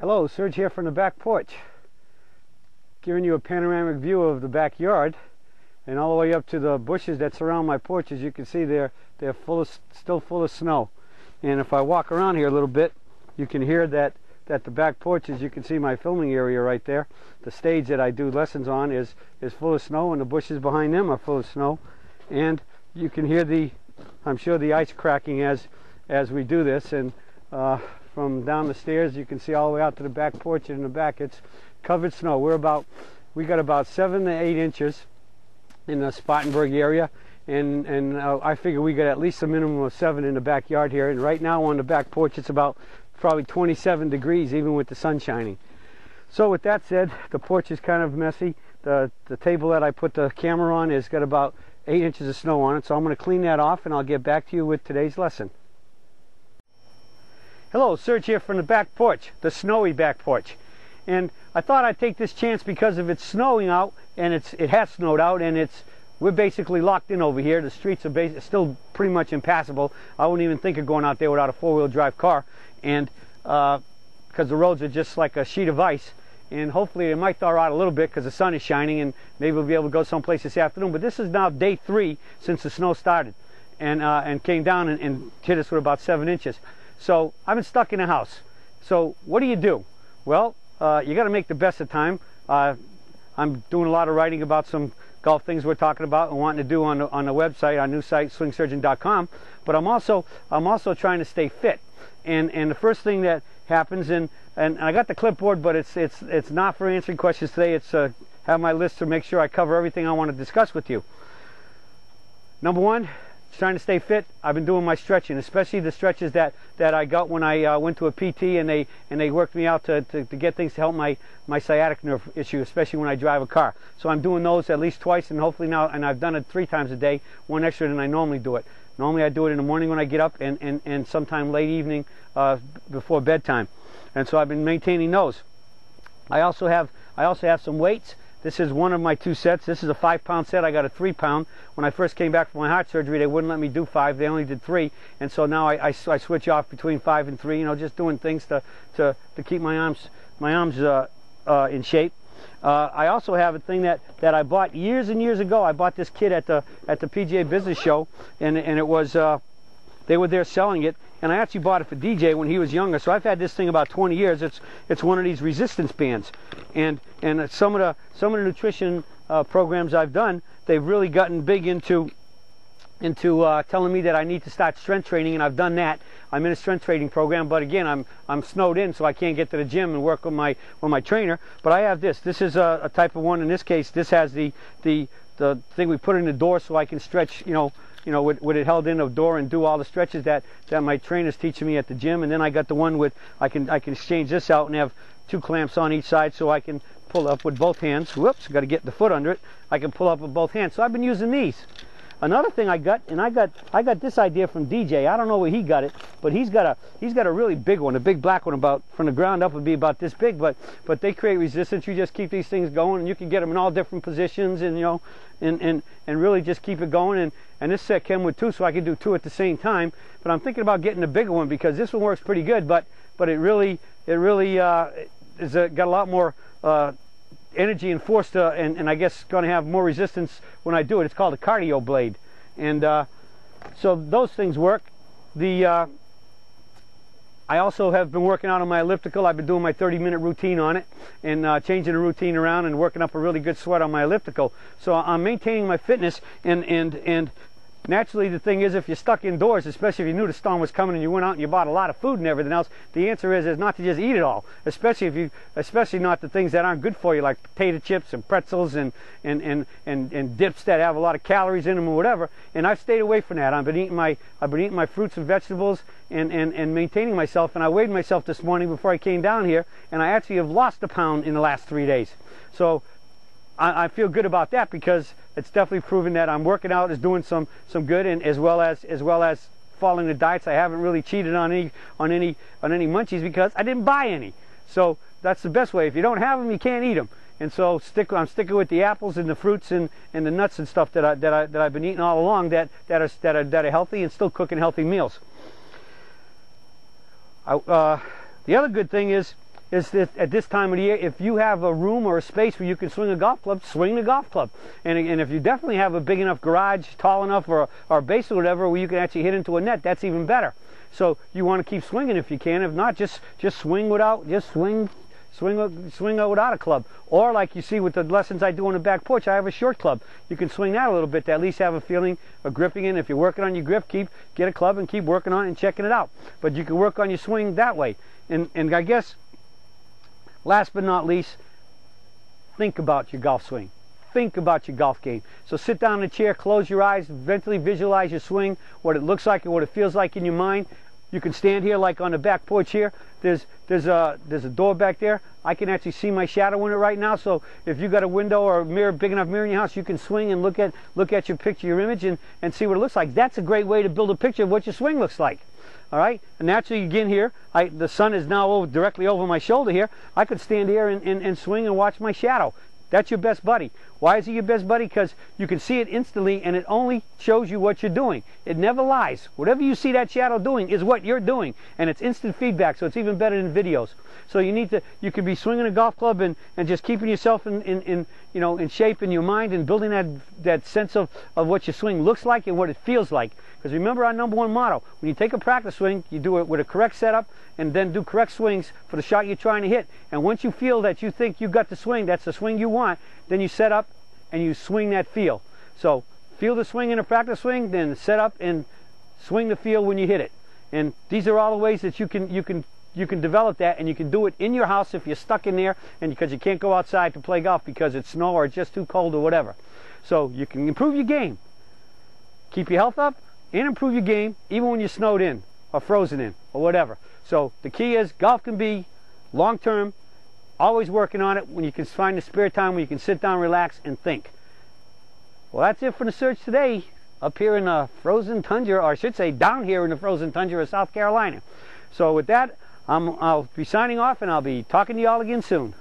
Hello, Serge here from the back porch, giving you a panoramic view of the backyard and all the way up to the bushes that surround my porch. As you can see, they're still full of snow. And if I walk around here a little bit, you can hear that the back porch, as you can see my filming area right there, the stage that I do lessons on is full of snow, and the bushes behind them are full of snow. And you can hear I'm sure the ice cracking as we do this. And from down the stairs, you can see all the way out to the back porch, and in the back it's covered snow. We got about 7 to 8 inches in the Spartanburg area, and I figure we got at least a minimum of 7 in the backyard here. And right now on the back porch, it's about probably 27 degrees even with the sun shining. So with that said, the porch is kind of messy. The table that I put the camera on has got about 8 inches of snow on it, so I'm going to clean that off and I'll get back to you with today's lesson. Hello, Serge here from the back porch, the snowy back porch. And I thought I'd take this chance because of it's snowing out, and it has snowed out, and we're basically locked in over here. The streets are still pretty much impassable. I wouldn't even think of going out there without a four-wheel drive car, and because the roads are just like a sheet of ice. And hopefully it might thaw out a little bit because the sun is shining, and maybe we'll be able to go someplace this afternoon. But this is now day 3 since the snow started, and came down and hit us with about 7 inches. So I've been stuck in the house. So what do? Well, you got to make the best of time. I'm doing a lot of writing about some golf things we're talking about and wanting to do on the website, our new site, swingsurgeon.com. But I'm also trying to stay fit. And the first thing that happens, and I got the clipboard, but it's not for answering questions today. It's have my list to make sure I cover everything I want to discuss with you. Number 1. Trying to stay fit. I've been doing my stretching, especially the stretches that I got when I went to a PT, and they worked me out to get things to help my sciatic nerve issue, especially when I drive a car. So I'm doing those at least twice, and hopefully now, and I've done it 3 times a day, 1 extra than I normally do it. Normally I do it in the morning when I get up, and sometime late evening before bedtime. And so I've been maintaining those. I also have some weights. This is one of my 2 sets. This is a 5-pound set. I got a 3-pound. When I first came back from my heart surgery, they wouldn't let me do 5. They only did 3. And so now I switch off between 5 and 3, just doing things to keep my arms in shape. I also have a thing that I bought years and years ago. I bought this kit at the PGA Business Show, and it was they were there selling it, and I actually bought it for DJ when he was younger. So I've had this thing about 20 years. It's one of these resistance bands, and some of the nutrition programs I've done, they've really gotten big into telling me that I need to start strength training, and I've done that. I'm in a strength training program, but again, I'm snowed in, so I can't get to the gym and work with my trainer. But I have this. This is a type of one. In this case, this has the thing we put in the door so I can stretch, with it held in the door and do all the stretches that my trainer's teaching me at the gym. And then I got the one with I can exchange this out and have 2 clamps on each side, so I can pull up with both hands. Whoops, got to get the foot under it. I can pull up with both hands. So I've been using these. Another thing I got this idea from DJ. I don't know where he got it, but he's got a really big one, a big black one, about from the ground up would be about this big, but they create resistance. You just keep these things going, and you can get them in all different positions, and and really just keep it going. And this set came with 2, so I can do 2 at the same time. But I'm thinking about getting a bigger one because this one works pretty good, but it really is got a lot more energy and force and I guess going to have more resistance when I do it. It's called a cardio blade, and so those things work. I also have been working out on my elliptical. I've been doing my 30-minute routine on it, and changing the routine around and working up a really good sweat on my elliptical. So I'm maintaining my fitness, and naturally, the thing is, if you're stuck indoors, especially if you knew the storm was coming and you went out and you bought a lot of food and everything else, the answer is not to just eat it all. Especially not the things that aren't good for you, like potato chips and pretzels and dips that have a lot of calories in them or whatever. And I've stayed away from that. I've been eating my fruits and vegetables and maintaining myself. And I weighed myself this morning before I came down here, and I actually have lost a pound in the last 3 days. So I feel good about that because it's definitely proven that I'm working out is doing some good, and as well as following the diets. I haven't really cheated on any munchies because I didn't buy any. So that's the best way. If you don't have them, you can't eat them. And so I'm sticking with the apples and the fruits and the nuts and stuff that I've been eating all along that are healthy, and still cooking healthy meals. The other good thing is is that at this time of the year, if you have a room or a space where you can swing a golf club, swing the golf club. And if you definitely have a big enough garage, tall enough, or a base or whatever where you can actually hit into a net, that's even better. So you want to keep swinging if you can. If not, just swing without, swing out without a club. Or like you see with the lessons I do on the back porch, I have a short club. You can swing that a little bit to at least have a feeling of gripping in. If you're working on your grip, get a club and keep working on it and checking it out. But you can work on your swing that way. And I guess, last but not least, think about your golf swing. Think about your golf game. So sit down in a chair, close your eyes, mentally visualize your swing, what it looks like and what it feels like in your mind. You can stand here like on the back porch here. There's a door back there. I can actually see my shadow in it right now. So if you got a window or a mirror, big enough mirror in your house, you can swing and look at your picture, your image, and see what it looks like. That's a great way to build a picture of what your swing looks like. All right, and naturally again here, the sun is now directly over my shoulder here. I could stand here and swing and watch my shadow. That's your best buddy. Why is he your best buddy? Because you can see it instantly, and it only shows you what you're doing. It never lies. Whatever you see that shadow doing is what you're doing, and it's instant feedback, so it's even better than videos. So you could be swinging a golf club and just keeping yourself in shape in your mind and building that sense of what your swing looks like and what it feels like. Because remember our #1 motto: when you take a practice swing, you do it with a correct setup and then do correct swings for the shot you're trying to hit. And once you feel that you think you got the swing, that's the swing you want, then you set up and you swing that feel. So feel the swing in a practice swing, then set up and swing the feel when you hit it. And these are all the ways that you can develop that, and you can do it in your house if you're stuck in there and because you can't go outside to play golf because it's snow or it's just too cold or whatever. So you can improve your game, keep your health up, and improve your game even when you're snowed in or frozen in or whatever. So the key is golf can be long-term, always working on it when you can find the spare time where you can sit down, relax, and think. Well, that's it for the search today up here in the frozen tundra, or I should say down here in the frozen tundra of South Carolina. So with that, I'll be signing off, and I'll be talking to you all again soon.